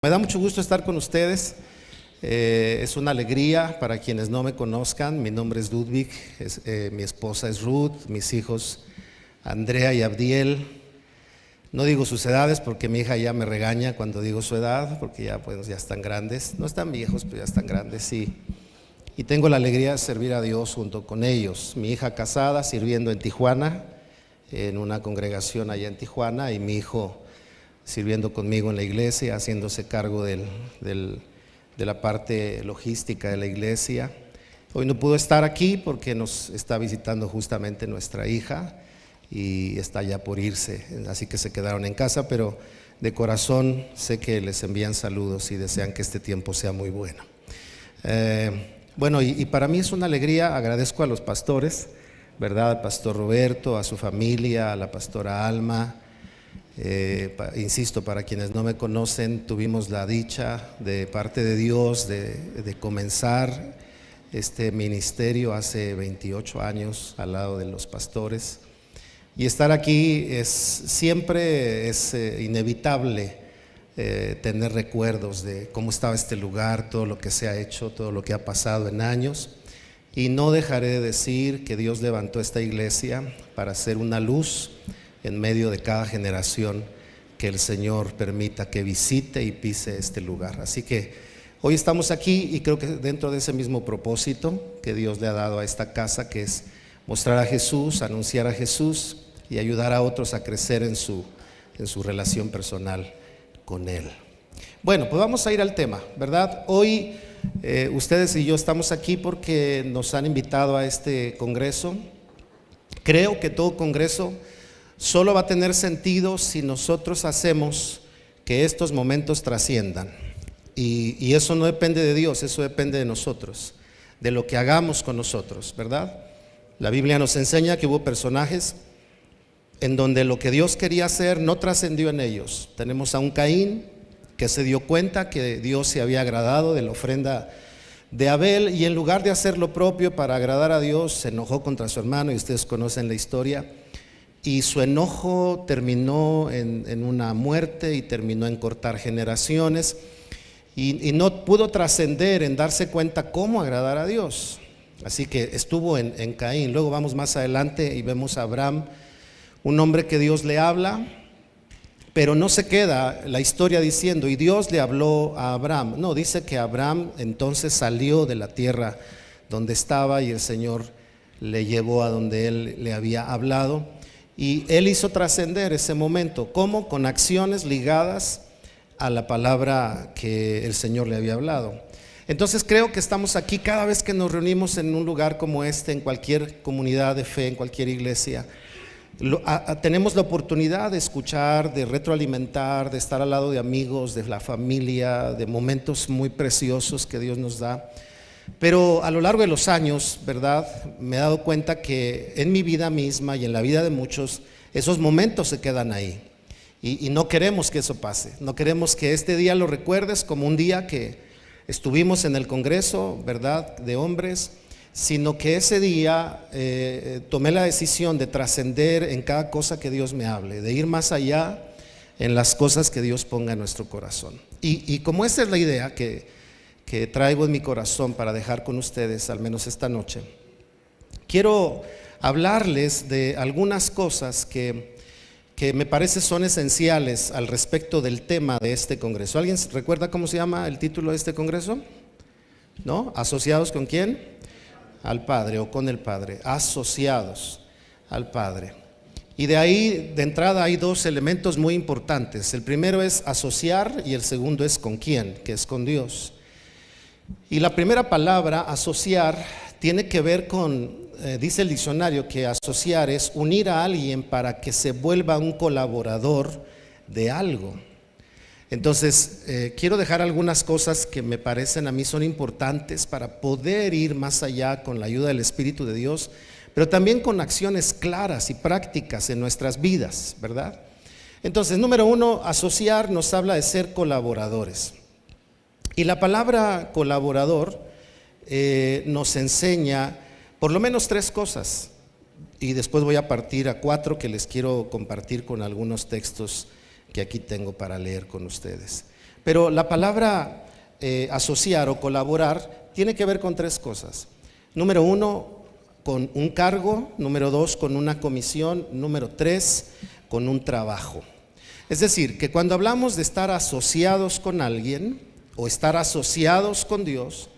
Me da mucho gusto estar con ustedes. Es una alegría para quienes no me conozcan. Mi nombre es Ludwig, mi esposa es Ruth, mis hijos Andrea y Abdiel. No digo sus edades porque mi hija ya me regaña cuando digo su edad, porque ya están grandes. No están viejos, pero ya están grandes, sí. Y tengo la alegría de servir a Dios junto con ellos. Mi hija casada, sirviendo en Tijuana, en una congregación allá en Tijuana, y mi hijo sirviendo conmigo en la iglesia, haciéndose cargo de la parte logística de la iglesia. Hoy no pudo estar aquí porque nos está visitando justamente nuestra hija y está ya por irse, así que se quedaron en casa, pero de corazón sé que les envían saludos y desean que este tiempo sea muy bueno. Y para mí es una alegría. Agradezco a los pastores, ¿verdad? Al pastor Roberto, a su familia, a la pastora Alma. Insisto, para quienes no me conocen, tuvimos la dicha de parte de Dios de comenzar este ministerio hace 28 años al lado de los pastores, y estar aquí siempre es inevitable tener recuerdos de cómo estaba este lugar, todo lo que se ha hecho, todo lo que ha pasado en años, y no dejaré de decir que Dios levantó esta iglesia para ser una luz en medio de cada generación que el Señor permita que visite y pise este lugar. Así que hoy estamos aquí, y creo que dentro de ese mismo propósito que Dios le ha dado a esta casa, que es mostrar a Jesús, anunciar a Jesús y ayudar a otros a crecer en su relación personal con Él. Bueno, pues vamos a ir al tema, ¿verdad? Hoy ustedes y yo estamos aquí porque nos han invitado a este congreso. Creo que todo congreso solo va a tener sentido si nosotros hacemos que estos momentos trasciendan. Y eso no depende de Dios, eso depende de nosotros, de lo que hagamos con nosotros, ¿verdad? La Biblia nos enseña que hubo personajes en donde lo que Dios quería hacer no trascendió en ellos. Tenemos a un Caín que se dio cuenta que Dios se había agradado de la ofrenda de Abel, y en lugar de hacer lo propio para agradar a Dios, se enojó contra su hermano, y ustedes conocen la historia. Y su enojo terminó en una muerte y terminó en cortar generaciones, y no pudo trascender en darse cuenta cómo agradar a Dios. Así que estuvo en Caín. Luego vamos más adelante y vemos a Abraham, un hombre que Dios le habla, pero no se queda la historia diciendo y Dios le habló a Abraham. No, dice que Abraham entonces salió de la tierra donde estaba y el Señor le llevó a donde él le había hablado. Y él hizo trascender ese momento. ¿Cómo? Con acciones ligadas a la palabra que el Señor le había hablado. Entonces creo que estamos aquí cada vez que nos reunimos en un lugar como este, en cualquier comunidad de fe, en cualquier iglesia. Tenemos la oportunidad de escuchar, de retroalimentar, de estar al lado de amigos, de la familia, de momentos muy preciosos que Dios nos da. Pero a lo largo de los años, ¿verdad?, me he dado cuenta que en mi vida misma y en la vida de muchos, esos momentos se quedan ahí. Y no queremos que eso pase. No queremos que este día lo recuerdes como un día que estuvimos en el congreso, ¿verdad?, de hombres, sino que ese día tomé la decisión de trascender en cada cosa que Dios me hable, de ir más allá en las cosas que Dios ponga en nuestro corazón. Y como esa es la idea que traigo en mi corazón para dejar con ustedes, al menos esta noche, quiero hablarles de algunas cosas que me parece son esenciales al respecto del tema de este congreso. ¿Alguien recuerda cómo se llama el título de este congreso? ¿No? ¿Asociados con quién? Al Padre, o con el Padre. Asociados al Padre. Y de ahí, de entrada, hay dos elementos muy importantes. El primero es asociar y el segundo es con quién, que es con Dios. Y la primera palabra, asociar, tiene que ver con, dice el diccionario, que asociar es unir a alguien para que se vuelva un colaborador de algo. Entonces, quiero dejar algunas cosas que me parecen a mí son importantes para poder ir más allá con la ayuda del Espíritu de Dios, pero también con acciones claras y prácticas en nuestras vidas, ¿verdad? Entonces, número uno, asociar nos habla de ser colaboradores. Y la palabra colaborador nos enseña por lo menos tres cosas, y después voy a partir a cuatro que les quiero compartir con algunos textos que aquí tengo para leer con ustedes. Pero la palabra asociar o colaborar tiene que ver con tres cosas. Número uno, con un cargo. Número dos, con una comisión. Número tres, con un trabajo. Es decir, que cuando hablamos de estar asociados con alguien o estar asociados con Dios,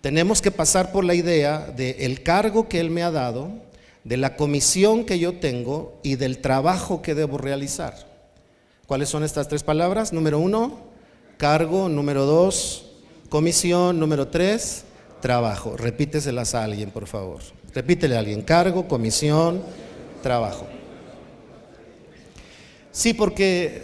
tenemos que pasar por la idea del cargo que Él me ha dado, de la comisión que yo tengo y del trabajo que debo realizar. ¿Cuáles son estas tres palabras? Número uno, cargo. Número dos, comisión. Número tres, trabajo. Repíteselas a alguien, por favor. Repítele a alguien: cargo, comisión, trabajo. Sí, porque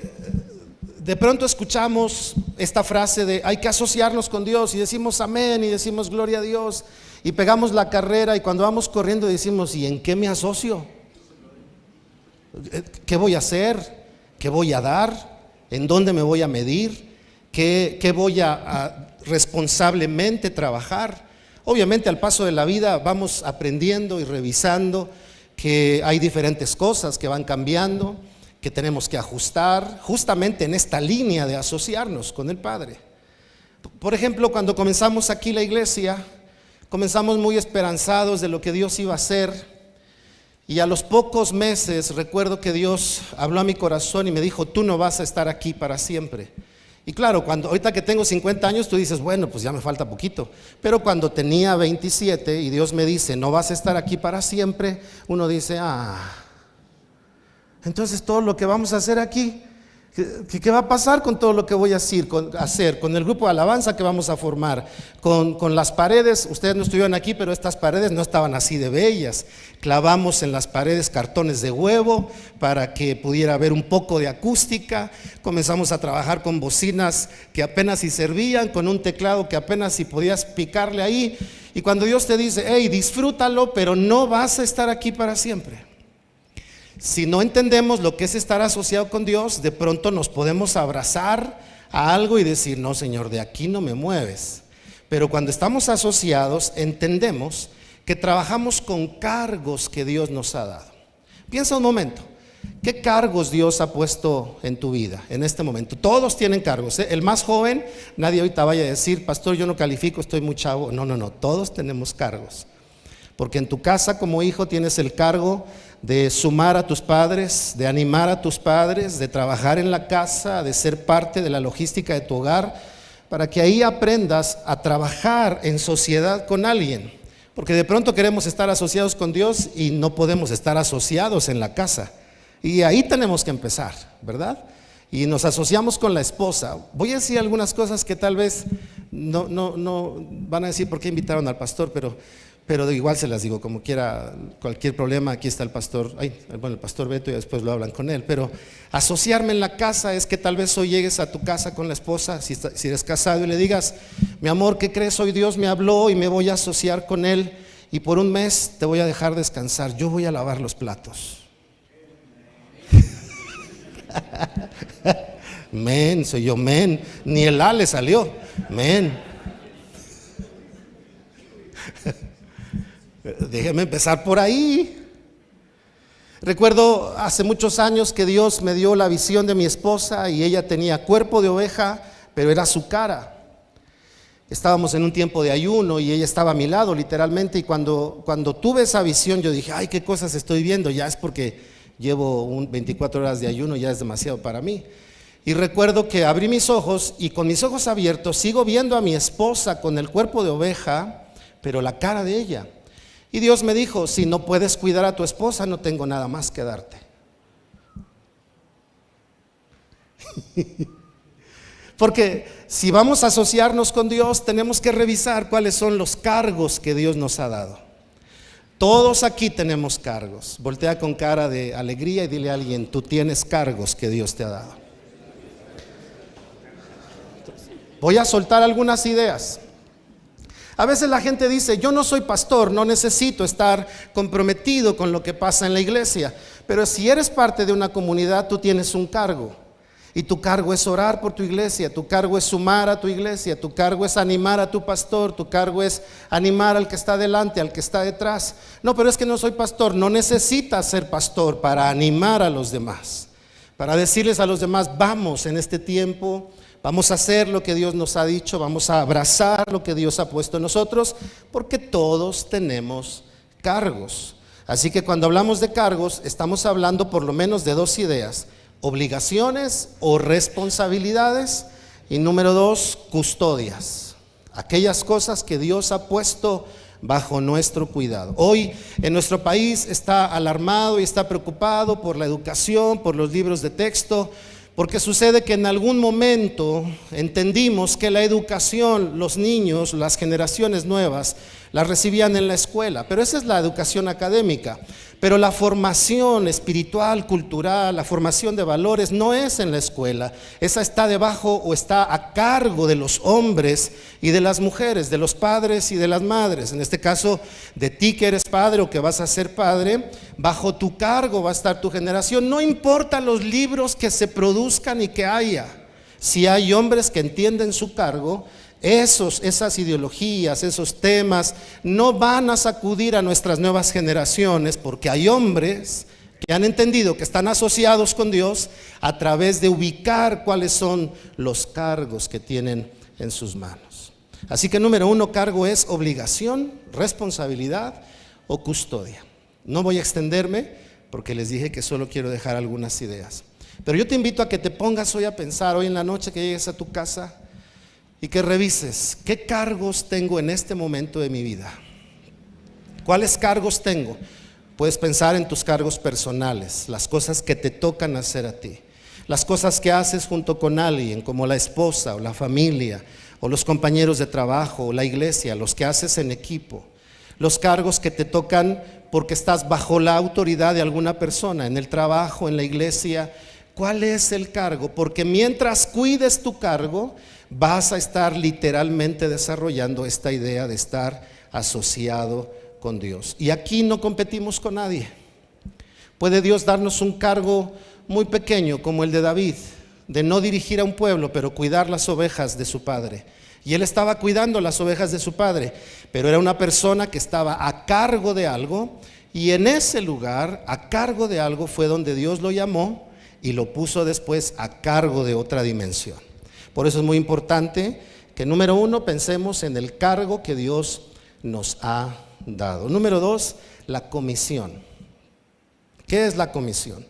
de pronto escuchamos esta frase de hay que asociarnos con Dios y decimos amén y decimos gloria a Dios y pegamos la carrera, y cuando vamos corriendo decimos: ¿y en qué me asocio? ¿Qué voy a hacer? ¿Qué voy a dar? ¿En dónde me voy a medir? ¿Qué voy a responsablemente trabajar? Obviamente al paso de la vida vamos aprendiendo y revisando que hay diferentes cosas que van cambiando, que tenemos que ajustar justamente en esta línea de asociarnos con el Padre. Por ejemplo, cuando comenzamos aquí la iglesia, comenzamos muy esperanzados de lo que Dios iba a hacer, y a los pocos meses recuerdo que Dios habló a mi corazón y me dijo: tú no vas a estar aquí para siempre. Y claro, ahorita que tengo 50 años tú dices: bueno, pues ya me falta poquito. Pero cuando tenía 27 y Dios me dice: no vas a estar aquí para siempre, uno dice: entonces todo lo que vamos a hacer aquí, ¿qué va a pasar con todo lo que voy a hacer? Con el grupo de alabanza que vamos a formar, con las paredes. Ustedes no estuvieron aquí, pero estas paredes no estaban así de bellas. Clavamos en las paredes cartones de huevo para que pudiera haber un poco de acústica. Comenzamos a trabajar con bocinas que apenas si servían, con un teclado que apenas si podías picarle ahí. Y cuando Dios te dice: hey, disfrútalo, pero no vas a estar aquí para siempre. Si no entendemos lo que es estar asociado con Dios, de pronto nos podemos abrazar a algo y decir: no, Señor, de aquí no me mueves. Pero cuando estamos asociados, entendemos que trabajamos con cargos que Dios nos ha dado. Piensa un momento, ¿qué cargos Dios ha puesto en tu vida en este momento? Todos tienen cargos, ¿eh? El más joven, nadie ahorita vaya a decir: pastor, yo no califico, estoy muy chavo. No, todos tenemos cargos. Porque en tu casa como hijo tienes el cargo de sumar a tus padres, de animar a tus padres, de trabajar en la casa, de ser parte de la logística de tu hogar, para que ahí aprendas a trabajar en sociedad con alguien. Porque de pronto queremos estar asociados con Dios y no podemos estar asociados en la casa. Y ahí tenemos que empezar, ¿verdad? Y nos asociamos con la esposa. Voy a decir algunas cosas que tal vez no van a decir por qué invitaron al pastor, pero igual se las digo, como quiera, cualquier problema, aquí está el pastor, el pastor Beto, y después lo hablan con él. Pero asociarme en la casa es que tal vez hoy llegues a tu casa con la esposa, si eres casado, y le digas: mi amor, ¿qué crees? Hoy Dios me habló y me voy a asociar con Él, y por un mes te voy a dejar descansar, yo voy a lavar los platos. Men, soy yo, men, ni el A le salió, men. Déjeme empezar por ahí. Recuerdo hace muchos años que Dios me dio la visión de mi esposa, y ella tenía cuerpo de oveja, pero era su cara. Estábamos en un tiempo de ayuno y ella estaba a mi lado literalmente, y cuando tuve esa visión yo dije: ay, qué cosas estoy viendo, ya es porque llevo 24 horas de ayuno, ya es demasiado para mí. Y recuerdo que abrí mis ojos, y con mis ojos abiertos sigo viendo a mi esposa con el cuerpo de oveja, pero la cara de ella. Y Dios me dijo: si no puedes cuidar a tu esposa, no tengo nada más que darte. Porque si vamos a asociarnos con Dios, tenemos que revisar cuáles son los cargos que Dios nos ha dado. Todos aquí tenemos cargos. Voltea con cara de alegría y dile a alguien: tú tienes cargos que Dios te ha dado. Voy a soltar algunas ideas. A veces la gente dice: yo no soy pastor, no necesito estar comprometido con lo que pasa en la iglesia. Pero si eres parte de una comunidad, tú tienes un cargo. Y tu cargo es orar por tu iglesia, tu cargo es sumar a tu iglesia, tu cargo es animar a tu pastor, tu cargo es animar al que está delante, al que está detrás. No, pero es que no soy pastor. No necesitas ser pastor para animar a los demás, para decirles a los demás: vamos, en este tiempo Vamos a hacer lo que Dios nos ha dicho, vamos a abrazar lo que Dios ha puesto en nosotros, porque todos tenemos cargos. Así que cuando hablamos de cargos, estamos hablando por lo menos de dos ideas: obligaciones o responsabilidades, y número dos, custodias. Aquellas cosas que Dios ha puesto bajo nuestro cuidado. Hoy en nuestro país está alarmado y está preocupado por la educación, por los libros de texto, porque sucede que en algún momento entendimos que la educación, los niños, las generaciones nuevas, la recibían en la escuela, pero esa es la educación académica. Pero la formación espiritual, cultural, la formación de valores no es en la escuela. Esa está debajo o está a cargo de los hombres y de las mujeres, de los padres y de las madres. En este caso, de ti que eres padre o que vas a ser padre, bajo tu cargo va a estar tu generación. No importa los libros que se produzcan y que haya. Si hay hombres que entienden su cargo, esas ideologías, esos temas no van a sacudir a nuestras nuevas generaciones, porque hay hombres que han entendido que están asociados con Dios a través de ubicar cuáles son los cargos que tienen en sus manos. Así que número uno, cargo es obligación, responsabilidad o custodia. No voy a extenderme porque les dije que solo quiero dejar algunas ideas, pero yo te invito a que te pongas hoy a pensar, hoy en la noche que llegues a tu casa, y que revises qué cargos tengo en este momento de mi vida. ¿Cuáles cargos tengo? Puedes pensar en tus cargos personales, las cosas que te tocan hacer a ti, las cosas que haces junto con alguien, como la esposa o la familia, o los compañeros de trabajo, o la iglesia, los que haces en equipo, los cargos que te tocan porque estás bajo la autoridad de alguna persona, en el trabajo, en la iglesia. ¿Cuál es el cargo? Porque mientras cuides tu cargo, vas a estar literalmente desarrollando esta idea de estar asociado con Dios. Y aquí no competimos con nadie. Puede Dios darnos un cargo muy pequeño como el de David, de no dirigir a un pueblo, pero cuidar las ovejas de su padre. Y él estaba cuidando las ovejas de su padre, pero era una persona que estaba a cargo de algo, y en ese lugar, a cargo de algo, fue donde Dios lo llamó y lo puso después a cargo de otra dimensión. Por eso es muy importante que número uno, pensemos en el cargo que Dios nos ha dado. Número dos, la comisión. ¿Qué es la comisión?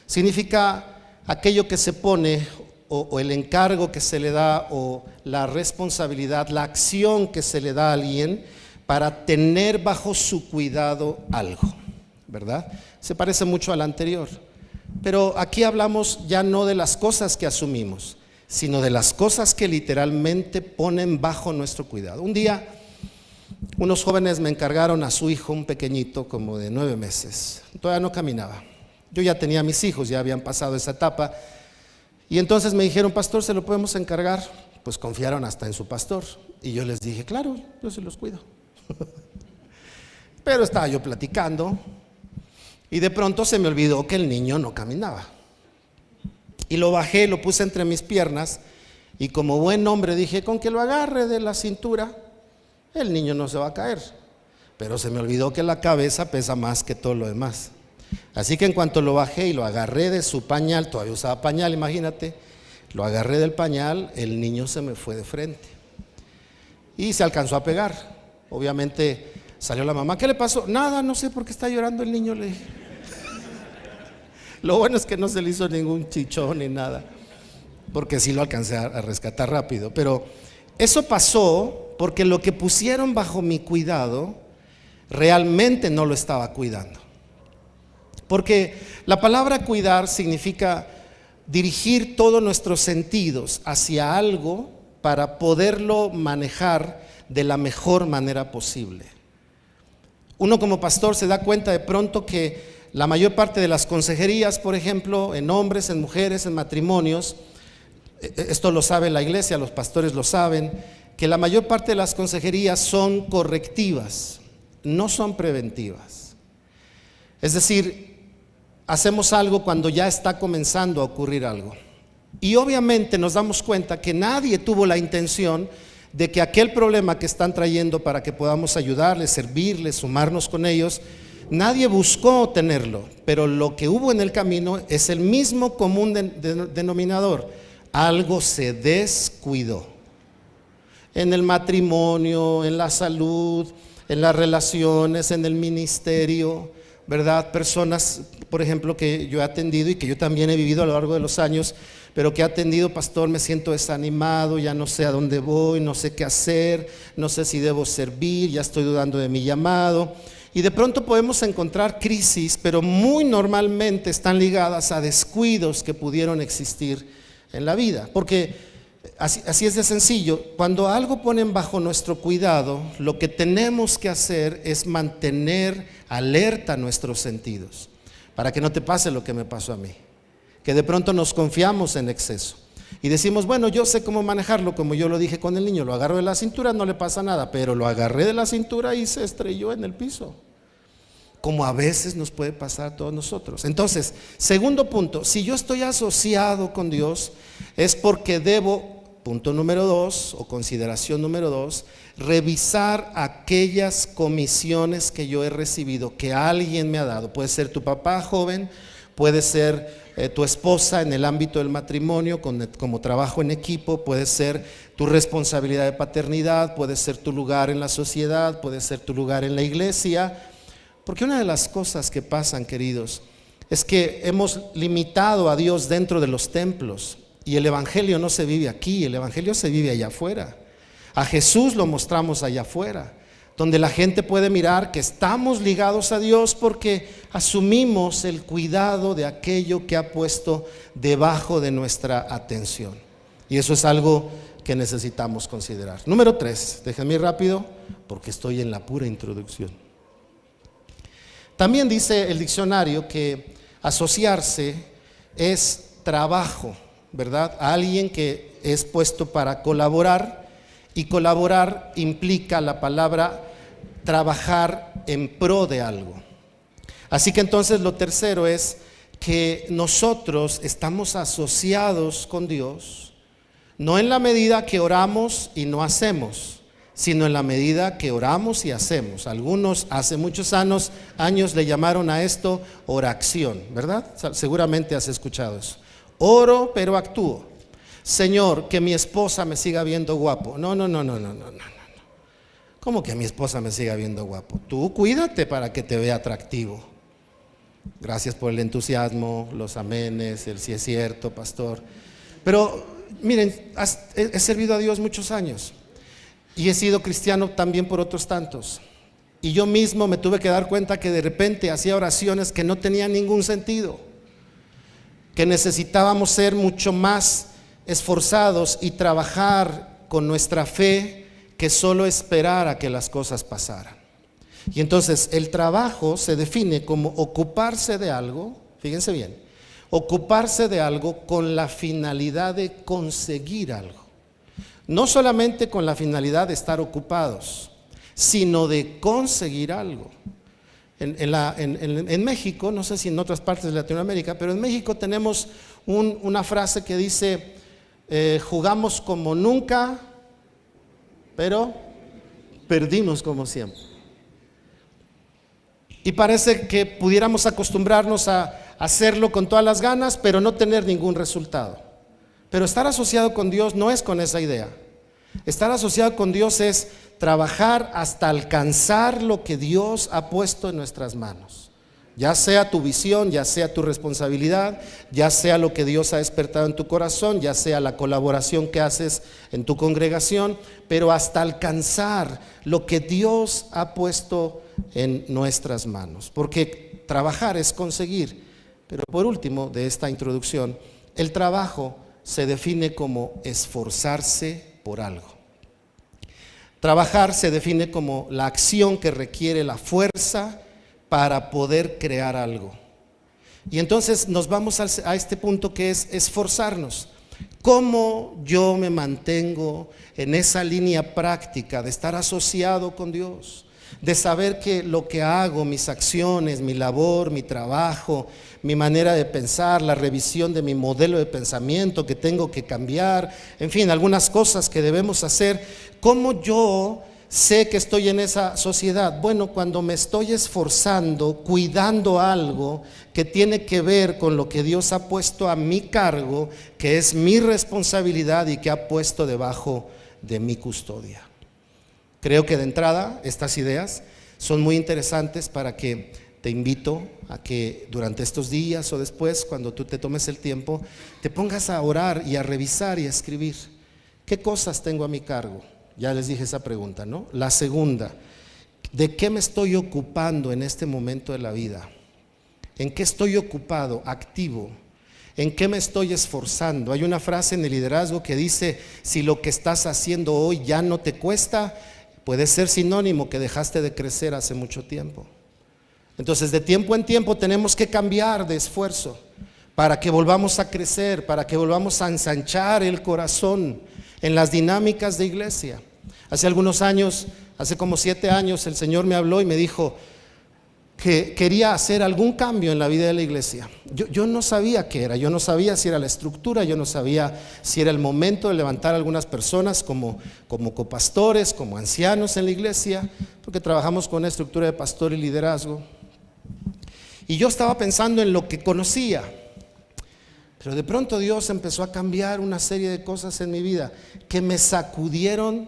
Significa aquello que se pone o el encargo que se le da, o la responsabilidad, la acción que se le da a alguien para tener bajo su cuidado algo, ¿verdad? Se parece mucho al anterior, pero aquí hablamos ya no de las cosas que asumimos, sino de las cosas que literalmente ponen bajo nuestro cuidado. Un día, unos jóvenes me encargaron a su hijo, un pequeñito como de 9 meses, todavía no caminaba. Yo ya tenía mis hijos, ya habían pasado esa etapa, y entonces me dijeron: pastor, ¿se lo podemos encargar? Pues confiaron hasta en su pastor, y yo les dije: claro, yo se los cuido. Pero estaba yo platicando, y de pronto se me olvidó que el niño no caminaba. Y lo bajé, lo puse entre mis piernas, y como buen hombre dije: con que lo agarre de la cintura, el niño no se va a caer. Pero se me olvidó que la cabeza pesa más que todo lo demás. Así que en cuanto lo bajé y lo agarré de su pañal, todavía usaba pañal, imagínate, lo agarré del pañal, el niño se me fue de frente y se alcanzó a pegar. Obviamente salió la mamá: ¿qué le pasó? Nada, no sé por qué está llorando el niño, le dije. Lo bueno es que no se le hizo ningún chichón ni nada, porque sí lo alcancé a rescatar rápido. Pero eso pasó porque lo que pusieron bajo mi cuidado realmente no lo estaba cuidando. Porque la palabra cuidar significa dirigir todos nuestros sentidos hacia algo para poderlo manejar de la mejor manera posible. Uno como pastor se da cuenta de pronto que la mayor parte de las consejerías, por ejemplo, en hombres, en mujeres, en matrimonios, esto lo sabe la iglesia, los pastores lo saben, que la mayor parte de las consejerías son correctivas, no son preventivas. Es decir, hacemos algo cuando ya está comenzando a ocurrir algo. Y obviamente nos damos cuenta que nadie tuvo la intención de que aquel problema que están trayendo para que podamos ayudarles, servirles, sumarnos con ellos, nadie buscó tenerlo, pero lo que hubo en el camino es el mismo común denominador: algo se descuidó. En el matrimonio, en la salud, en las relaciones, en el ministerio, ¿verdad? Personas, por ejemplo, que yo he atendido y que yo también he vivido a lo largo de los años, pero que he atendido: pastor, me siento desanimado, ya no sé a dónde voy, no sé qué hacer, no sé si debo servir, ya estoy dudando de mi llamado. Y de pronto podemos encontrar crisis, pero muy normalmente están ligadas a descuidos que pudieron existir en la vida, porque así es de sencillo. Cuando algo ponen bajo nuestro cuidado, lo que tenemos que hacer es mantener alerta nuestros sentidos, para que no te pase lo que me pasó a mí, que de pronto nos confiamos en exceso y decimos: bueno, yo sé cómo manejarlo, como yo lo dije con el niño, lo agarro de la cintura, no le pasa nada. Pero lo agarré de la cintura y se estrelló en el piso, como a veces nos puede pasar a todos nosotros. Entonces, segundo punto: si yo estoy asociado con Dios, es porque debo, punto número 2 o consideración número 2, revisar aquellas comisiones que yo he recibido, que alguien me ha dado. Puede ser tu papá joven, puede ser tu esposa en el ámbito del matrimonio, como trabajo en equipo, puede ser tu responsabilidad de paternidad, puede ser tu lugar en la sociedad, puede ser tu lugar en la iglesia. Porque una de las cosas que pasan, queridos, es que hemos limitado a Dios dentro de los templos, y el evangelio no se vive aquí, el evangelio se vive allá afuera. A Jesús lo mostramos allá afuera, donde la gente puede mirar que estamos ligados a Dios porque asumimos el cuidado de aquello que ha puesto debajo de nuestra atención. Y eso es algo que necesitamos considerar. Número 3, déjenme ir rápido porque estoy en la pura introducción. También dice el diccionario que asociarse es trabajo, ¿verdad? A alguien que es puesto para colaborar, y colaborar implica la palabra trabajar en pro de algo. Así que entonces lo tercero es que nosotros estamos asociados con Dios, no en la medida que oramos y no hacemos, sino en la medida que oramos y hacemos. Algunos hace muchos años le llamaron a esto oración, ¿verdad? Seguramente has escuchado eso. Oro, pero actúo. Señor, que mi esposa me siga viendo guapo. No. ¿Cómo que mi esposa me siga viendo guapo? Tú cuídate para que te vea atractivo. Gracias por el entusiasmo, los amenes, el sí es cierto, pastor. Pero miren, he servido a Dios muchos años y he sido cristiano también por otros tantos. Y yo mismo me tuve que dar cuenta que de repente hacía oraciones que no tenían ningún sentido, que necesitábamos ser mucho más esforzados y trabajar con nuestra fe que solo esperar a que las cosas pasaran. Y entonces el trabajo se define como ocuparse de algo, fíjense bien, ocuparse de algo con la finalidad de conseguir algo. No solamente con la finalidad de estar ocupados, sino de conseguir algo. En México, no sé si en otras partes de Latinoamérica, pero en México tenemos una frase que dice: jugamos como nunca, pero perdimos como siempre. Y parece que pudiéramos acostumbrarnos a hacerlo con todas las ganas, pero no tener ningún resultado. Pero estar asociado con Dios no es con esa idea. Estar asociado con Dios es trabajar hasta alcanzar lo que Dios ha puesto en nuestras manos. Ya sea tu visión, ya sea tu responsabilidad, ya sea lo que Dios ha despertado en tu corazón, ya sea la colaboración que haces en tu congregación, pero hasta alcanzar lo que Dios ha puesto en nuestras manos. Porque trabajar es conseguir. Pero por último de esta introducción, el trabajo se define como esforzarse por algo. Trabajar se define como la acción que requiere la fuerza para poder crear algo. Y entonces nos vamos a este punto que es esforzarnos. ¿Cómo yo me mantengo en esa línea práctica de estar asociado con Dios? De saber que lo que hago, mis acciones, mi labor, mi trabajo, mi manera de pensar, la revisión de mi modelo de pensamiento que tengo que cambiar, en fin, algunas cosas que debemos hacer, cómo yo sé que estoy en esa sociedad? Bueno, cuando me estoy esforzando, cuidando algo que tiene que ver con lo que Dios ha puesto a mi cargo, que es mi responsabilidad y que ha puesto debajo de mi custodia. Creo que de entrada estas ideas son muy interesantes para que te invito a que durante estos días o después, cuando tú te tomes el tiempo, te pongas a orar y a revisar y a escribir. ¿Qué cosas tengo a mi cargo? Ya les dije esa pregunta, ¿no? La segunda, ¿de qué me estoy ocupando en este momento de la vida? ¿En qué estoy ocupado, activo? ¿En qué me estoy esforzando? Hay una frase en el liderazgo que dice, si lo que estás haciendo hoy ya no te cuesta, puede ser sinónimo que dejaste de crecer hace mucho tiempo. Entonces, de tiempo en tiempo tenemos que cambiar de esfuerzo para que volvamos a crecer, para que volvamos a ensanchar el corazón en las dinámicas de iglesia. Hace algunos años, hace como 7 años, el Señor me habló y me dijo que quería hacer algún cambio en la vida de la iglesia. Yo no sabía qué era, yo no sabía si era la estructura, yo no sabía si era el momento de levantar a algunas personas como copastores, como ancianos en la iglesia, porque trabajamos con una estructura de pastor y liderazgo. Y yo estaba pensando en lo que conocía, pero de pronto Dios empezó a cambiar una serie de cosas en mi vida que me sacudieron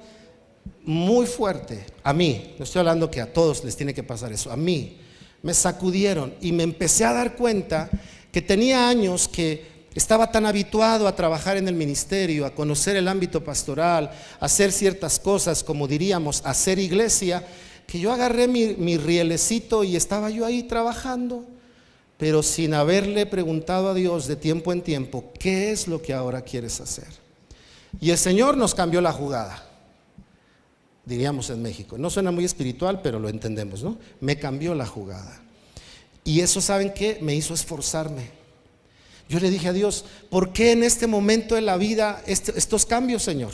muy fuerte. A mí, no estoy hablando que a todos les tiene que pasar eso, a mí me sacudieron y me empecé a dar cuenta que tenía años que estaba tan habituado a trabajar en el ministerio, a conocer el ámbito pastoral, a hacer ciertas cosas, como diríamos, a hacer iglesia, que yo agarré mi rielecito y estaba yo ahí trabajando, pero sin haberle preguntado a Dios de tiempo en tiempo, ¿qué es lo que ahora quieres hacer? Y el Señor nos cambió la jugada, diríamos en México. No suena muy espiritual, pero lo entendemos, ¿no? Me cambió la jugada. Y eso, ¿saben qué? Me hizo esforzarme. Yo le dije a Dios, ¿por qué en este momento de la vida estos cambios, Señor?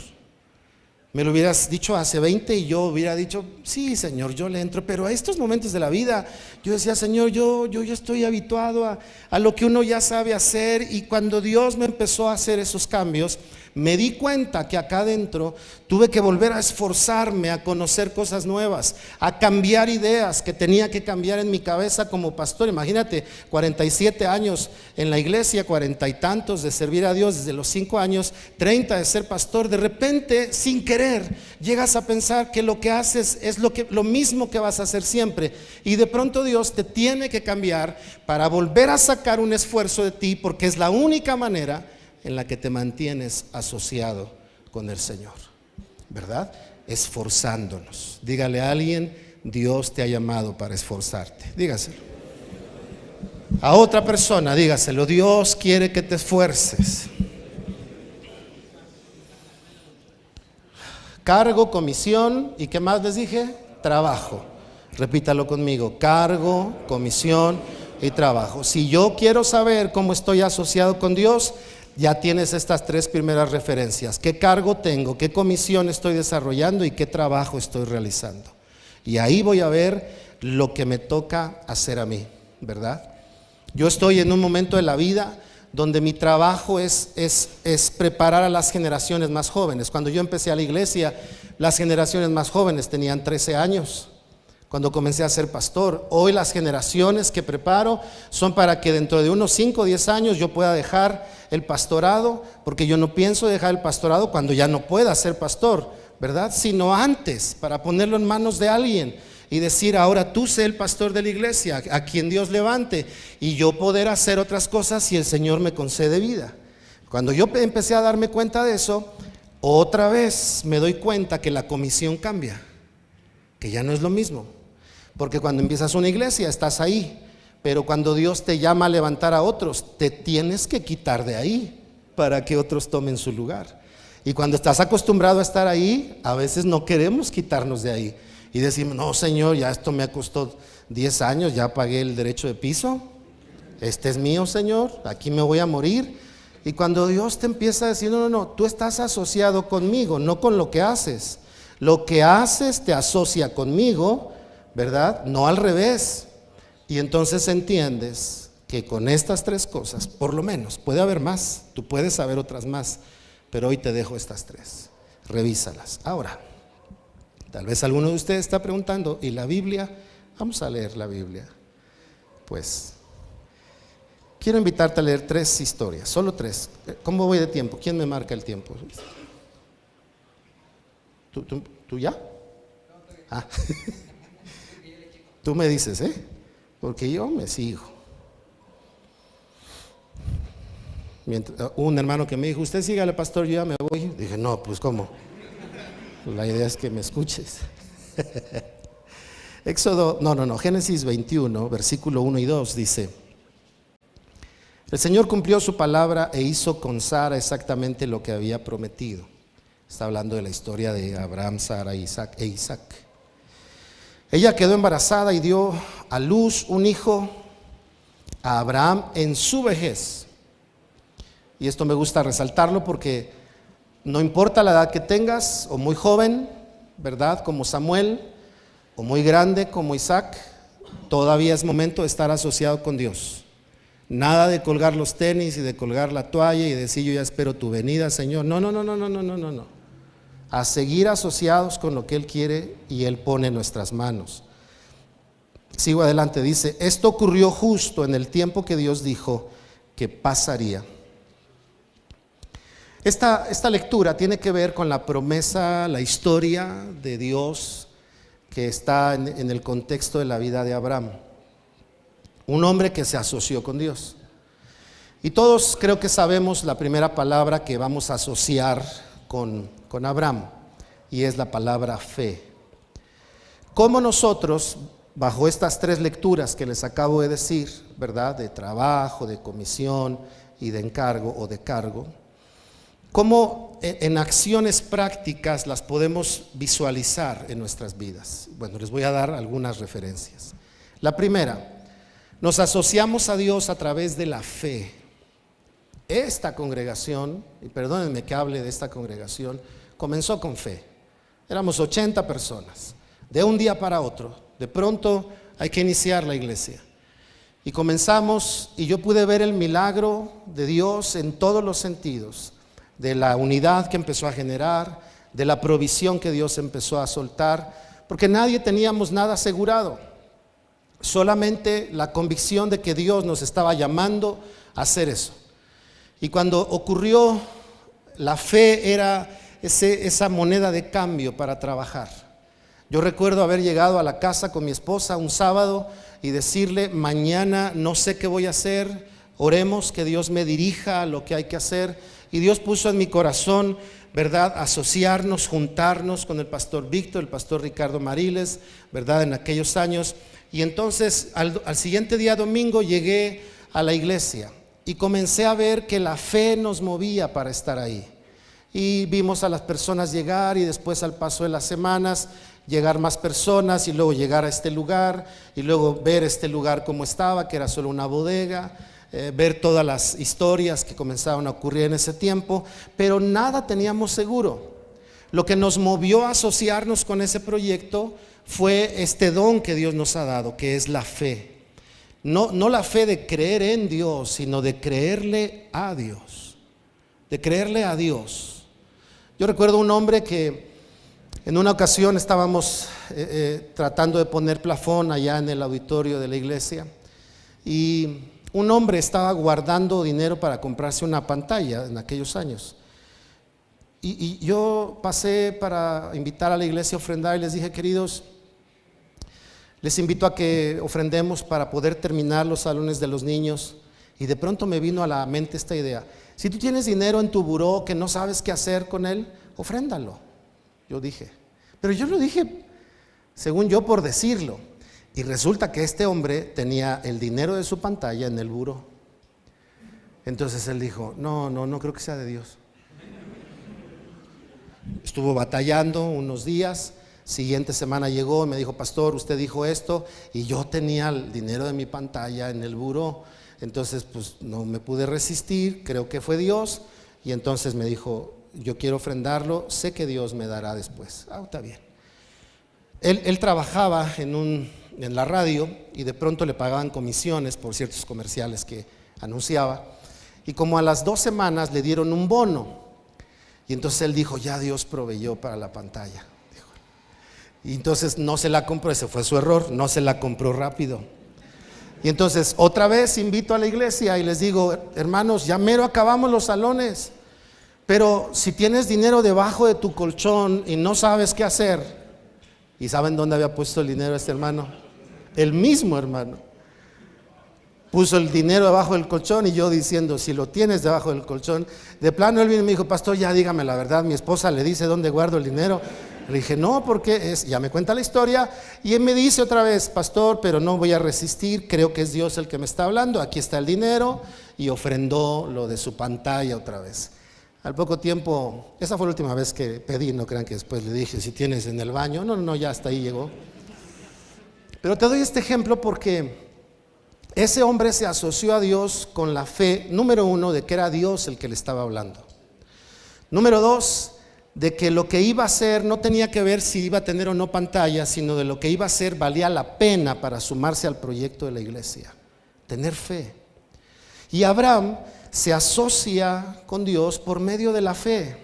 Me lo hubieras dicho hace 20 y yo hubiera dicho, sí, Señor, yo le entro. Pero a estos momentos de la vida, yo decía, Señor, yo ya estoy habituado a lo que uno ya sabe hacer. Y cuando Dios me empezó a hacer esos cambios, me di cuenta que acá adentro tuve que volver a esforzarme a conocer cosas nuevas, a cambiar ideas que tenía que cambiar en mi cabeza como pastor. Imagínate, 47 años en la iglesia, 40 y tantos de servir a Dios desde los 5 años, 30 de ser pastor. De repente, sin querer, llegas a pensar que lo que haces es lo mismo que vas a hacer siempre. Y de pronto Dios te tiene que cambiar para volver a sacar un esfuerzo de ti, porque es la única manera en la que te mantienes asociado con el Señor, ¿verdad? Esforzándonos. Dígale a alguien, Dios te ha llamado para esforzarte. Dígaselo. A otra persona, dígaselo, Dios quiere que te esfuerces. Cargo, comisión, ¿y qué más les dije? Trabajo. Repítalo conmigo, cargo, comisión y trabajo. Si yo quiero saber cómo estoy asociado con Dios, ya tienes estas 3 primeras referencias. ¿Qué cargo tengo? ¿Qué comisión estoy desarrollando? ¿Y qué trabajo estoy realizando? Y ahí voy a ver lo que me toca hacer a mí, ¿verdad? Yo estoy en un momento de la vida donde mi trabajo es preparar a las generaciones más jóvenes. Cuando yo empecé a la iglesia, las generaciones más jóvenes tenían 13 años. Cuando comencé a ser pastor, hoy las generaciones que preparo son para que dentro de unos 5 o 10 años yo pueda dejar el pastorado, porque yo no pienso dejar el pastorado cuando ya no pueda ser pastor, ¿verdad? Sino antes, para ponerlo en manos de alguien y decir, ahora tú sé el pastor de la iglesia, a quien Dios levante, y yo poder hacer otras cosas si el Señor me concede vida. Cuando yo empecé a darme cuenta de eso, otra vez me doy cuenta que la comisión cambia, que ya no es lo mismo. Porque cuando empiezas una iglesia estás ahí, pero cuando Dios te llama a levantar a otros, te tienes que quitar de ahí para que otros tomen su lugar. Y cuando estás acostumbrado a estar ahí, a veces no queremos quitarnos de ahí y decimos, no, Señor, ya esto me costó 10 años, ya pagué el derecho de piso, este es mío, Señor, aquí me voy a morir. Y cuando Dios te empieza a decir, no, tú estás asociado conmigo, no con lo que haces. Lo que haces te asocia conmigo, ¿verdad? No al revés. Y entonces entiendes que con estas 3 cosas, por lo menos, puede haber más, tú puedes saber otras más, pero hoy te dejo estas 3, revísalas. Ahora, Tal vez alguno de ustedes está preguntando, ¿y la Biblia? Vamos a leer la Biblia. Pues, quiero invitarte a leer 3 historias, solo 3. ¿Cómo voy de tiempo? ¿Quién me marca el tiempo? ¿Tú ya? Ah. Tú me dices, porque yo me sigo. Un hermano que me dijo, usted sígale, pastor, yo ya me voy. Dije, no, pues ¿cómo? La idea es que me escuches. Génesis 21, versículo 1 y 2 dice: el Señor cumplió su palabra e hizo con Sara exactamente lo que había prometido. Está hablando de la historia de Abraham, Sara, Isaac e Isaac. Ella quedó embarazada y dio a luz un hijo a Abraham en su vejez. Y esto me gusta resaltarlo porque no importa la edad que tengas, o muy joven, ¿verdad? Como Samuel, o muy grande como Isaac, todavía es momento de estar asociado con Dios. Nada de colgar los tenis y de colgar la toalla y decir yo ya espero tu venida, Señor. No. A seguir asociados con lo que Él quiere y Él pone en nuestras manos. Sigo adelante, dice: esto ocurrió justo en el tiempo que Dios dijo que pasaría. Esta lectura tiene que ver con la promesa, la historia de Dios que está en el contexto de la vida de Abraham. Un hombre que se asoció con Dios. Y todos creo que sabemos la primera palabra que vamos a asociar con Abraham, y es la palabra fe. ¿Cómo nosotros, bajo estas 3 lecturas que les acabo de decir, ¿verdad? De trabajo, de comisión y de encargo o de cargo, cómo en acciones prácticas las podemos visualizar en nuestras vidas? Bueno, les voy a dar algunas referencias. La primera, nos asociamos a Dios a través de la fe. Esta congregación, y perdónenme que hable de esta congregación, comenzó con fe. Éramos 80 personas, de un día para otro. De pronto hay que iniciar la iglesia. Y comenzamos, y yo pude ver el milagro de Dios en todos los sentidos, de la unidad que empezó a generar, de la provisión que Dios empezó a soltar, porque nadie teníamos nada asegurado, solamente la convicción de que Dios nos estaba llamando a hacer eso. Y cuando ocurrió, la fe era esa moneda de cambio para trabajar. Yo recuerdo haber llegado a la casa con mi esposa un sábado y decirle: mañana no sé qué voy a hacer, oremos que Dios me dirija a lo que hay que hacer. Y Dios puso en mi corazón, ¿verdad?, asociarnos, juntarnos con el pastor Víctor, el pastor Ricardo Mariles, ¿verdad?, en aquellos años. Y entonces al siguiente día, domingo, llegué a la iglesia y comencé a ver que la fe nos movía para estar ahí. Y vimos a las personas llegar, y después, al paso de las semanas, llegar más personas, y luego llegar a este lugar, y luego ver este lugar como estaba, que era solo una bodega, ver todas las historias que comenzaron a ocurrir en ese tiempo, pero nada teníamos seguro. Lo que nos movió a asociarnos con ese proyecto fue este don que Dios nos ha dado, que es la fe. No la fe de creer en Dios, sino de creerle a Dios. De creerle a Dios. Yo recuerdo un hombre que en una ocasión estábamos tratando de poner plafón allá en el auditorio de la iglesia, y un hombre estaba guardando dinero para comprarse una pantalla en aquellos años. Y yo pasé para invitar a la iglesia a ofrendar, y les dije: queridos, les invito a que ofrendemos para poder terminar los salones de los niños. Y de pronto me vino a la mente esta idea: si tú tienes dinero en tu buró que no sabes qué hacer con él, ofréndalo. Yo dije, pero yo lo dije según yo por decirlo. Y resulta que este hombre tenía el dinero de su pantalla en el buró. Entonces él dijo: no creo que sea de Dios. Estuvo batallando unos días. Siguiente semana llegó y me dijo: pastor, usted dijo esto, y yo tenía el dinero de mi pantalla en el buró. Entonces pues no me pude resistir, creo que fue Dios. Y entonces me dijo: yo quiero ofrendarlo, sé que Dios me dará después. Está bien. Él trabajaba en la radio, y de pronto le pagaban comisiones por ciertos comerciales que anunciaba, y como a las 2 semanas le dieron un bono, y entonces él dijo: ya Dios proveyó para la pantalla. Y entonces no se la compró, ese fue su error, no se la compró rápido. Y entonces otra vez invito a la iglesia y les digo, hermanos, ya mero acabamos los salones, pero si tienes dinero debajo de tu colchón y no sabes qué hacer, ¿y saben dónde había puesto el dinero este hermano? El mismo hermano puso el dinero debajo del colchón, y yo diciendo, si lo tienes debajo del colchón, de plano él vino y me dijo, pastor, ya dígame la verdad, mi esposa le dice dónde guardo el dinero. Le dije, no, porque ya me cuenta la historia, y él me dice otra vez, pastor, pero no voy a resistir, creo que es Dios el que me está hablando, aquí está el dinero, y ofrendó lo de su pantalla otra vez. Al poco tiempo, esa fue la última vez que pedí, no crean que después le dije, si tienes en el baño, no, ya hasta ahí llegó. Pero te doy este ejemplo porque ese hombre se asoció a Dios con la fe, número uno, de que era Dios el que le estaba hablando. Número dos, de que lo que iba a hacer no tenía que ver si iba a tener o no pantalla, sino de lo que iba a hacer valía la pena para sumarse al proyecto de la iglesia. Tener fe. Y Abraham se asocia con Dios por medio de la fe.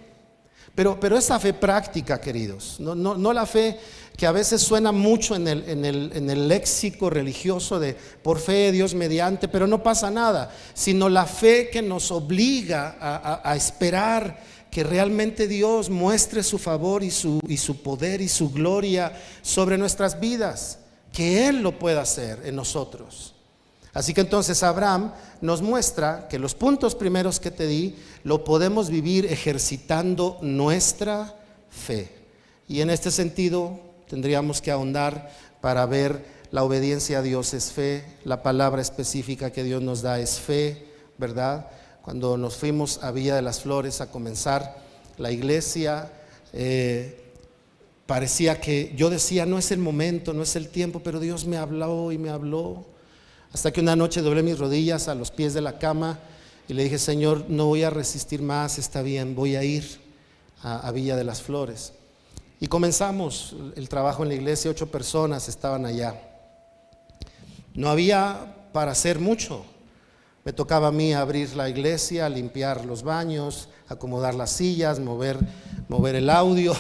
Pero esa fe práctica, queridos, no la fe que a veces suena mucho en el léxico religioso de por fe, Dios mediante, pero no pasa nada, sino la fe que nos obliga a esperar que realmente Dios muestre su favor y su poder y su gloria sobre nuestras vidas, que Él lo pueda hacer en nosotros. Así que entonces Abraham nos muestra que los puntos primeros que te di lo podemos vivir ejercitando nuestra fe. Y en este sentido tendríamos que ahondar para ver la obediencia a Dios es fe, la palabra específica que Dios nos da es fe, ¿verdad? Cuando nos fuimos a Villa de las Flores a comenzar la iglesia, parecía que yo decía, no es el momento, no es el tiempo, pero Dios me habló y me habló. Hasta que una noche doblé mis rodillas a los pies de la cama y le dije, Señor, no voy a resistir más, está bien, voy a ir a Villa de las Flores. Y comenzamos el trabajo en la iglesia, 8 personas estaban allá. No había para hacer mucho. Me tocaba a mí abrir la iglesia, limpiar los baños, acomodar las sillas, mover el audio.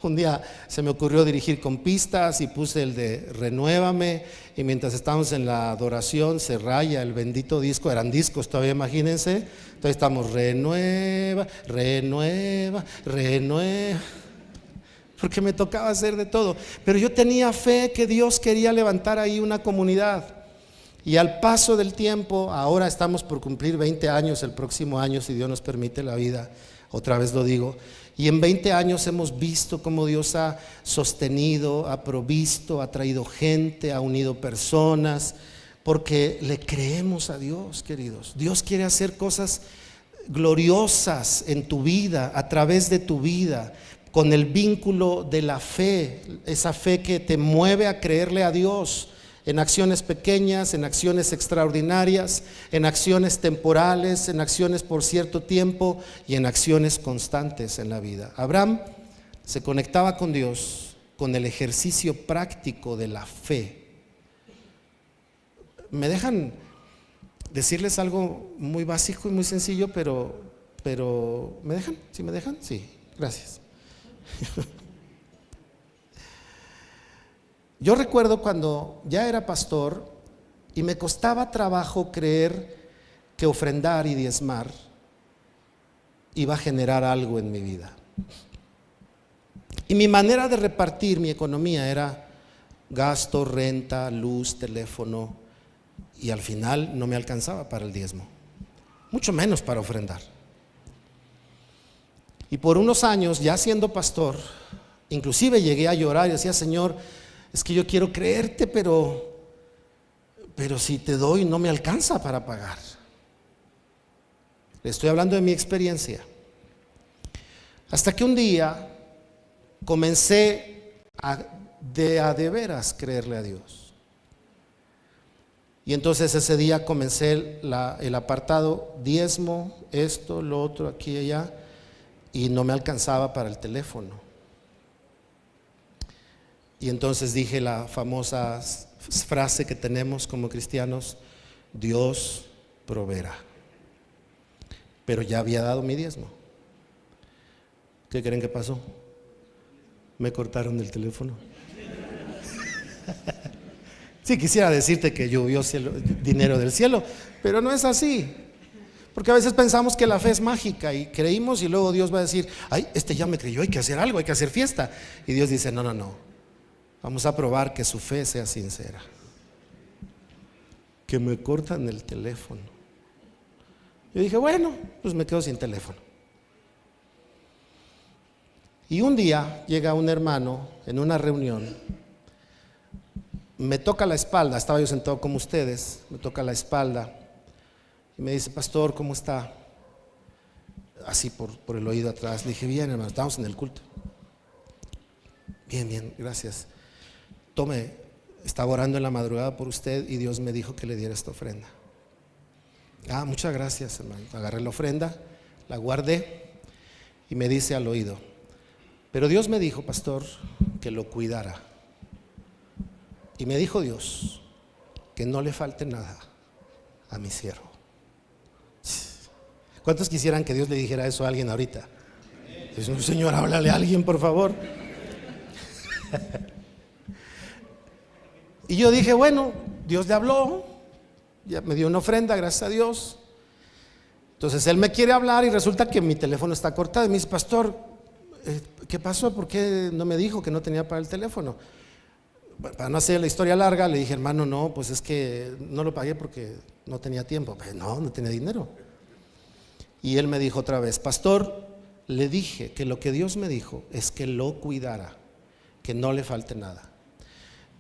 Un día se me ocurrió dirigir con pistas y puse el de Renuévame, y mientras estábamos en la adoración se raya el bendito disco, eran discos todavía, imagínense. Entonces estamos renueva, renueva, renueva, porque me tocaba hacer de todo. Pero yo tenía fe que Dios quería levantar ahí una comunidad. Y al paso del tiempo, ahora estamos por cumplir 20 años el próximo año, si Dios nos permite la vida, otra vez lo digo. Y en 20 años hemos visto cómo Dios ha sostenido, ha provisto, ha traído gente, ha unido personas, porque le creemos a Dios, queridos. Dios quiere hacer cosas gloriosas en tu vida, a través de tu vida, con el vínculo de la fe, esa fe que te mueve a creerle a Dios en acciones pequeñas, en acciones extraordinarias, en acciones temporales, en acciones por cierto tiempo y en acciones constantes en la vida. Abraham se conectaba con Dios con el ejercicio práctico de la fe. ¿Me dejan decirles algo muy básico y muy sencillo, pero ¿me dejan? ¿Sí me dejan? Sí, gracias. Yo recuerdo cuando ya era pastor y me costaba trabajo creer que ofrendar y diezmar iba a generar algo en mi vida. Y mi manera de repartir mi economía era gasto, renta, luz, teléfono, y al final no me alcanzaba para el diezmo, mucho menos para ofrendar. Y por unos años, ya siendo pastor, inclusive llegué a llorar y decía, Señor, es que yo quiero creerte, pero si te doy no me alcanza para pagar. Le estoy hablando de mi experiencia. Hasta que un día comencé de veras creerle a Dios. Y entonces ese día comencé el apartado diezmo, esto, lo otro, aquí y allá, y no me alcanzaba para el teléfono. Y entonces dije la famosa frase que tenemos como cristianos, Dios proveerá. Pero ya había dado mi diezmo. ¿Qué creen que pasó? Me cortaron el teléfono. Sí, quisiera decirte que llovió dinero del cielo, pero no es así. Porque a veces pensamos que la fe es mágica y creímos y luego Dios va a decir, ay, este ya me creyó, hay que hacer algo, hay que hacer fiesta. Y Dios dice, no, no, no, vamos a probar que su fe sea sincera. Que me cortan el teléfono. Yo dije, bueno, pues me quedo sin teléfono. Y un día llega un hermano en una reunión, me toca la espalda, estaba yo sentado como ustedes, me toca la espalda y me dice, pastor, ¿cómo está? Así por el oído atrás. Le dije, bien, hermano, estamos en el culto. Bien, bien, gracias. Tome, estaba orando en la madrugada por usted y Dios me dijo que le diera esta ofrenda. Ah, muchas gracias, hermano. Agarré la ofrenda, la guardé y me dice al oído, pero Dios me dijo, pastor, que lo cuidara. Y me dijo Dios que no le falte nada a mi siervo. ¿Cuántos quisieran que Dios le dijera eso a alguien ahorita? Señor, háblale a alguien, por favor. Y yo dije, bueno, Dios le habló, ya me dio una ofrenda, gracias a Dios. Entonces Él me quiere hablar y resulta que mi teléfono está cortado. Y me dice, pastor, ¿qué pasó? ¿Por qué no me dijo que no tenía para el teléfono? Para no hacer la historia larga, le dije, hermano, no, pues es que no lo pagué porque no tenía tiempo. Pues no tenía dinero. Y él me dijo otra vez, pastor, le dije que lo que Dios me dijo es que lo cuidara, que no le falte nada.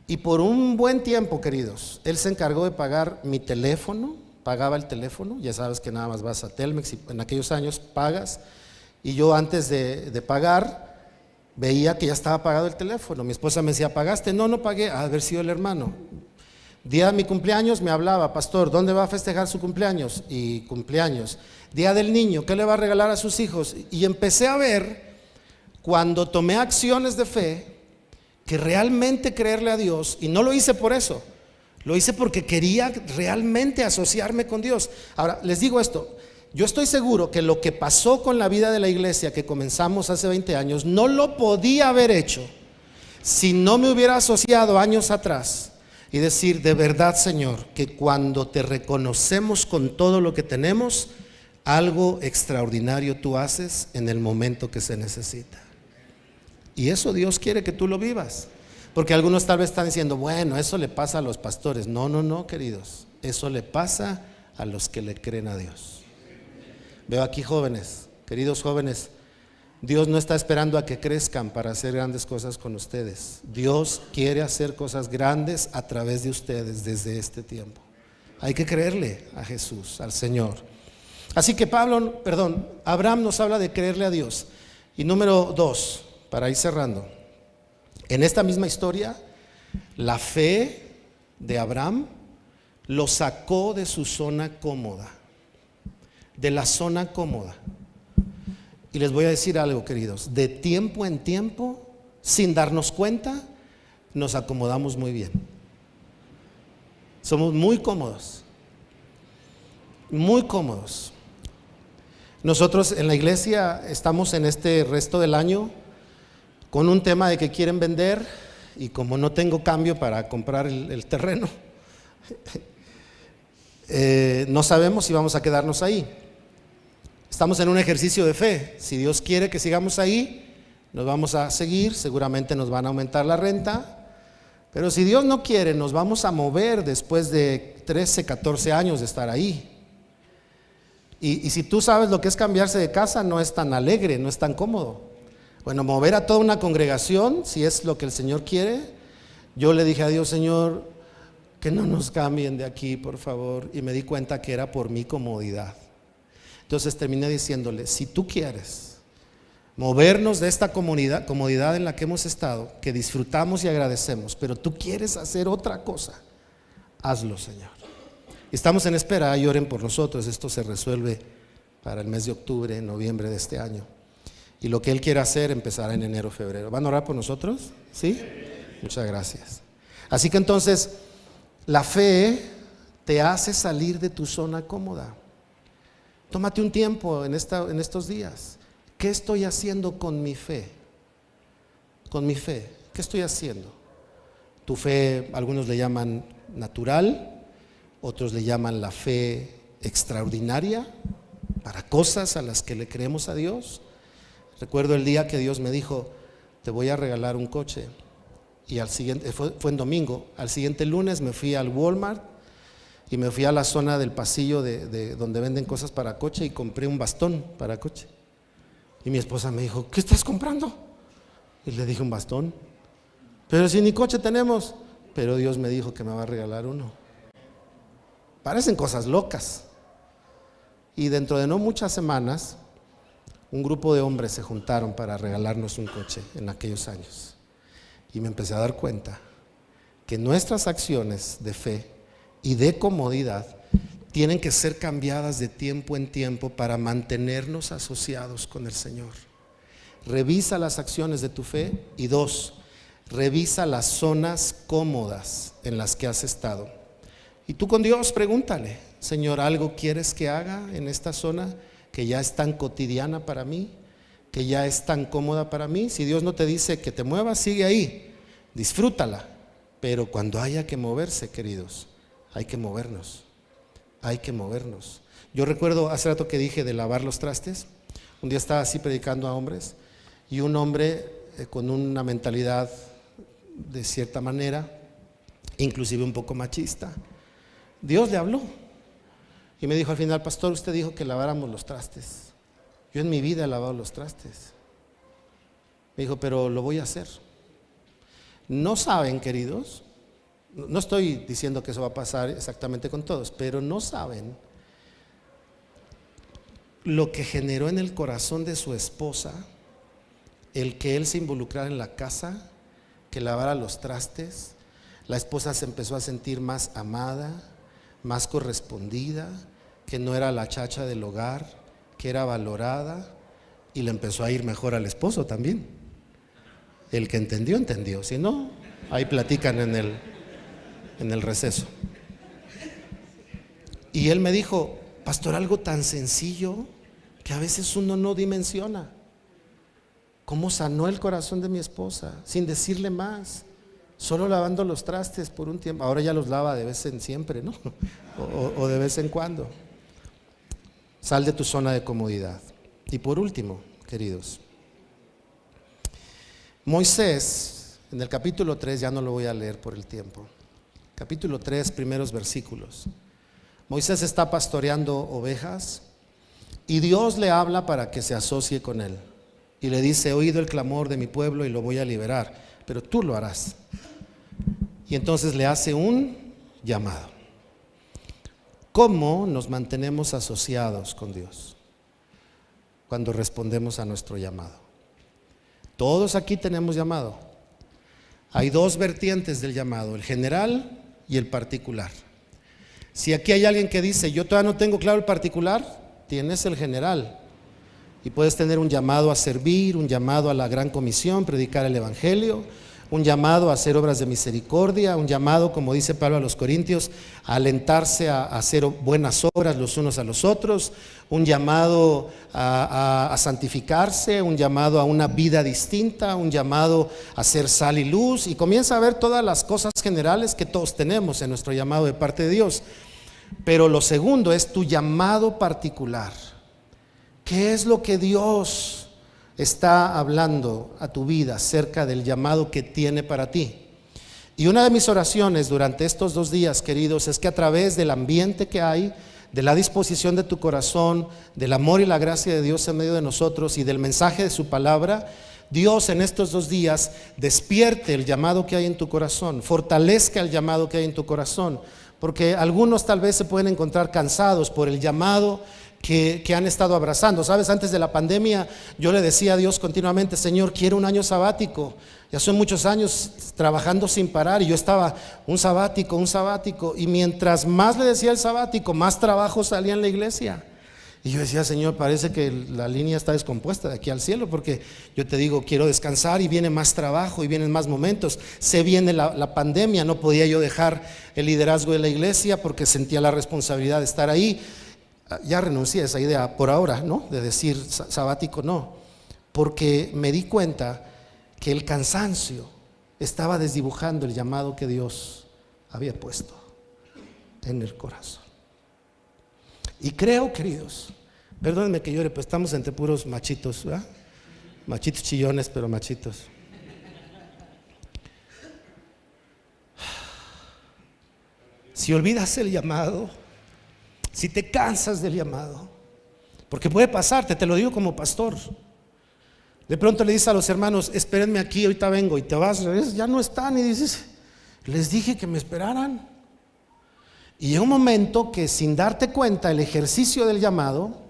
Y por un buen tiempo, queridos, él se encargó de pagar mi teléfono, pagaba el teléfono, ya sabes que nada más vas a Telmex y en aquellos años pagas, y yo antes de pagar veía que ya estaba pagado el teléfono. Mi esposa me decía, ¿pagaste? No, no pagué. Ha de haber sido el hermano. Día de mi cumpleaños me hablaba, pastor, ¿dónde va a festejar su cumpleaños? Y cumpleaños. Día del niño, ¿qué le va a regalar a sus hijos? Y empecé a ver, cuando tomé acciones de fe, que realmente creerle a Dios, y no lo hice por eso, lo hice porque quería realmente asociarme con Dios. Ahora, les digo esto, yo estoy seguro que lo que pasó con la vida de la iglesia que comenzamos hace 20 años, no lo podía haber hecho si no me hubiera asociado años atrás y decir, de verdad, Señor, que cuando te reconocemos con todo lo que tenemos, algo extraordinario tú haces en el momento que se necesita. Y eso Dios quiere que tú lo vivas. Porque algunos tal vez están diciendo, bueno, eso le pasa a los pastores. No, no, no, queridos, eso le pasa a los que le creen a Dios. Veo aquí jóvenes, queridos jóvenes, Dios no está esperando a que crezcan para hacer grandes cosas con ustedes. Dios quiere hacer cosas grandes a través de ustedes desde este tiempo. Hay que creerle a Jesús, al Señor. Así que Abraham nos habla de creerle a Dios. Y número 2, para ir cerrando, en esta misma historia, la fe de Abraham lo sacó de su zona cómoda, de la zona cómoda. Y les voy a decir algo, queridos, de tiempo en tiempo, sin darnos cuenta, nos acomodamos muy bien. Somos muy cómodos, muy cómodos. Nosotros en la iglesia estamos en este resto del año con un tema de que quieren vender, y como no tengo cambio para comprar el terreno, no sabemos si vamos a quedarnos ahí. Estamos en un ejercicio de fe. Si Dios quiere que sigamos ahí, nos vamos a seguir, seguramente nos van a aumentar la renta, pero si Dios no quiere, nos vamos a mover después de 13, 14 años de estar ahí. Y si tú sabes lo que es cambiarse de casa, no es tan alegre, no es tan cómodo. Bueno, mover a toda una congregación, si es lo que el Señor quiere. Yo le dije a Dios, Señor, que no nos cambien de aquí, por favor, y me di cuenta que era por mi comodidad. Entonces terminé diciéndole, si tú quieres movernos de esta comodidad en la que hemos estado, que disfrutamos y agradecemos, pero tú quieres hacer otra cosa, hazlo, Señor. Estamos en espera, y oren por nosotros. Esto se resuelve para el mes de octubre, noviembre de este año. Y lo que Él quiere hacer empezará en enero, febrero. ¿Van a orar por nosotros? ¿Sí? Muchas gracias. Así que entonces, la fe te hace salir de tu zona cómoda. Tómate un tiempo en estos días. ¿Qué estoy haciendo con mi fe? Con mi fe, ¿qué estoy haciendo? Tu fe, algunos le llaman natural, otros le llaman la fe extraordinaria, para cosas a las que le creemos a Dios. Recuerdo el día que Dios me dijo, te voy a regalar un coche. Y al siguiente, fue en domingo, al siguiente lunes me fui al Walmart y me fui a la zona del pasillo de donde venden cosas para coche y compré un bastón para coche. Y mi esposa me dijo, ¿qué estás comprando? Y le dije, un bastón. Pero si ni coche tenemos. Pero Dios me dijo que me va a regalar uno. Parecen cosas locas. Y dentro de no muchas semanas, un grupo de hombres se juntaron para regalarnos un coche en aquellos años. Y me empecé a dar cuenta que nuestras acciones de fe y de comodidad tienen que ser cambiadas de tiempo en tiempo para mantenernos asociados con el Señor. Revisa las acciones de tu fe y 2, revisa las zonas cómodas en las que has estado. Y tú con Dios pregúntale, Señor, ¿algo quieres que haga en esta zona que ya es tan cotidiana para mí, que ya es tan cómoda para mí? Si Dios no te dice que te muevas, sigue ahí, disfrútala. Pero cuando haya que moverse, queridos, hay que movernos. Hay que movernos. Yo recuerdo hace rato que dije de lavar los trastes. Un día estaba así predicando a hombres y un hombre con una mentalidad de cierta manera, inclusive un poco machista, Dios le habló y me dijo al final, pastor, usted dijo que laváramos los trastes. Yo en mi vida he lavado los trastes. Me dijo, pero lo voy a hacer. No saben, queridos, no estoy diciendo que eso va a pasar exactamente con todos, pero no saben lo que generó en el corazón de su esposa el que él se involucrara en la casa, que lavara los trastes. La esposa se empezó a sentir más amada, más correspondida, que no era la chacha del hogar, que era valorada, y le empezó a ir mejor al esposo también. El que entendió, entendió. Si no, ahí platican en el receso. Y él me dijo, pastor, algo tan sencillo que a veces uno no dimensiona. ¿Cómo sanó el corazón de mi esposa? Sin decirle más, solo lavando los trastes por un tiempo. Ahora ya los lava de vez en siempre, ¿no? O de vez en cuando. Sal de tu zona de comodidad. Y por último, queridos, Moisés, en el capítulo 3, ya no lo voy a leer por el tiempo, capítulo 3, primeros versículos. Moisés está pastoreando ovejas y Dios le habla para que se asocie con él. Y le dice, he oído el clamor de mi pueblo y lo voy a liberar, pero tú lo harás. Y entonces le hace un llamado. ¿Cómo nos mantenemos asociados con Dios? Cuando respondemos a nuestro llamado. Todos aquí tenemos llamado. Hay dos vertientes del llamado, el general y el particular. Si aquí hay alguien que dice, yo todavía no tengo claro el particular, tienes el general. Y puedes tener un llamado a servir, un llamado a la gran comisión, predicar el evangelio, un llamado a hacer obras de misericordia, un llamado, como dice Pablo a los Corintios, a alentarse a hacer buenas obras los unos a los otros, un llamado a santificarse, un llamado a una vida distinta, un llamado a ser sal y luz, y comienza a ver todas las cosas generales que todos tenemos en nuestro llamado de parte de Dios. Pero lo segundo es tu llamado particular. ¿Qué es lo que Dios está hablando a tu vida acerca del llamado que tiene para ti? Y una de mis oraciones durante estos 2 días, queridos, es que a través del ambiente que hay, de la disposición de tu corazón, del amor y la gracia de Dios en medio de nosotros y del mensaje de su palabra, Dios en estos 2 días despierte el llamado que hay en tu corazón, fortalezca el llamado que hay en tu corazón, porque algunos tal vez se pueden encontrar cansados por el llamado que han estado abrazando. Sabes, antes de la pandemia yo le decía a Dios continuamente, Señor, quiero un año sabático. Ya son muchos años trabajando sin parar y yo estaba un sabático, y mientras más le decía el sabático, más trabajo salía en la iglesia. Y yo decía, Señor, parece que la línea está descompuesta de aquí al cielo, porque yo te digo, quiero descansar y viene más trabajo y vienen más momentos. Se viene la pandemia, no podía yo dejar el liderazgo de la iglesia porque sentía la responsabilidad de estar ahí. Ya renuncié a esa idea por ahora, ¿no? De decir sabático, no. Porque me di cuenta que el cansancio, estaba desdibujando el llamado que Dios había puesto en el corazón. Y creo, queridos, perdónenme que llore, pues estamos entre puros machitos, ¿verdad? Machitos chillones, pero machitos. Si olvidas el llamado, si te cansas del llamado, porque puede pasarte, te lo digo como pastor. De pronto le dices a los hermanos, espérenme aquí, ahorita vengo, y te vas, regresas, ya no están, y dices, les dije que me esperaran. Y llega un momento que sin darte cuenta el ejercicio del llamado,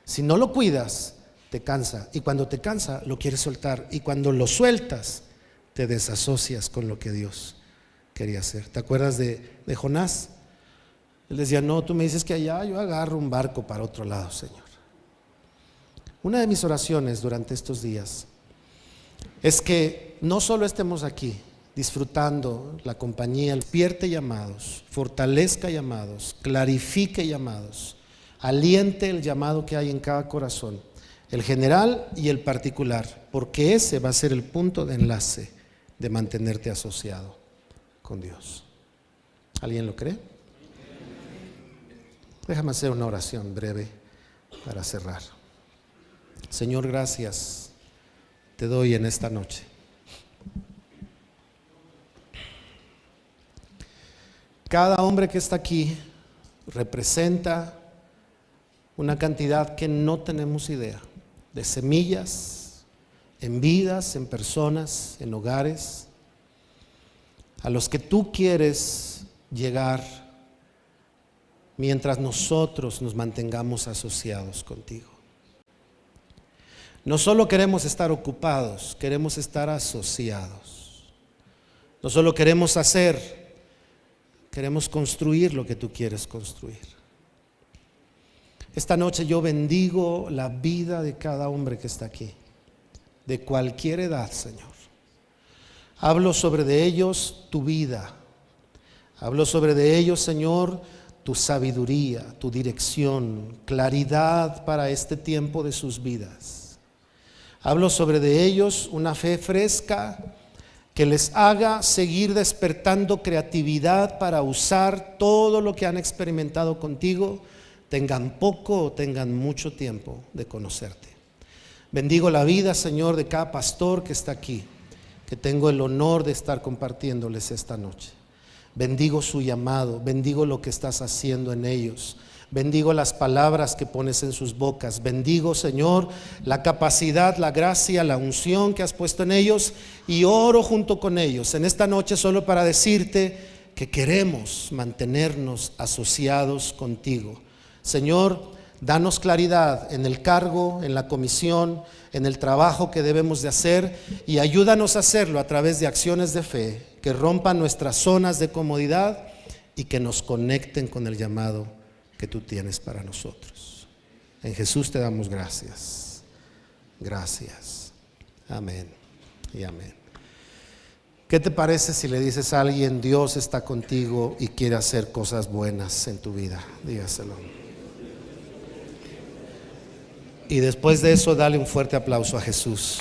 si no lo cuidas, te cansa, y cuando te cansa lo quieres soltar, y cuando lo sueltas te desasocias con lo que Dios quería hacer. ¿Te acuerdas de Jonás? Él decía, no, tú me dices que allá, yo agarro un barco para otro lado, Señor. Una de mis oraciones durante estos días es que no solo estemos aquí disfrutando la compañía, despierte llamados, fortalezca llamados, clarifique llamados, aliente el llamado que hay en cada corazón, el general y el particular, porque ese va a ser el punto de enlace de mantenerte asociado con Dios. ¿Alguien lo cree? Déjame hacer una oración breve para cerrar. Señor, gracias te doy en esta noche. Cada hombre que está aquí representa una cantidad que no tenemos idea de semillas en vidas, en personas, en hogares, a los que tú quieres llegar mientras nosotros nos mantengamos asociados contigo. No solo queremos estar ocupados, queremos estar asociados. No solo queremos hacer, queremos construir lo que tú quieres construir. Esta noche yo bendigo la vida de cada hombre que está aquí, de cualquier edad, Señor. Hablo sobre de ellos tu vida. Hablo sobre de ellos, Señor, tu sabiduría, tu dirección, claridad para este tiempo de sus vidas. Hablo sobre de ellos una fe fresca que les haga seguir despertando creatividad para usar todo lo que han experimentado contigo, tengan poco o tengan mucho tiempo de conocerte. Bendigo la vida, Señor, de cada pastor que está aquí, que tengo el honor de estar compartiéndoles esta noche. Bendigo su llamado, bendigo lo que estás haciendo en ellos. Bendigo las palabras que pones en sus bocas. Bendigo, Señor, la capacidad, la gracia, la unción que has puesto en ellos, y oro junto con ellos en esta noche solo para decirte que queremos mantenernos asociados contigo. Señor, danos claridad en el cargo, en la comisión, en el trabajo que debemos de hacer, y ayúdanos a hacerlo a través de acciones de fe que rompan nuestras zonas de comodidad y que nos conecten con el llamado que tú tienes para nosotros. En Jesús te damos gracias. Gracias. Amén y amén. ¿Qué te parece si le dices a alguien, Dios está contigo y quiere hacer cosas buenas en tu vida? Dígaselo. Y después de eso, dale un fuerte aplauso a Jesús.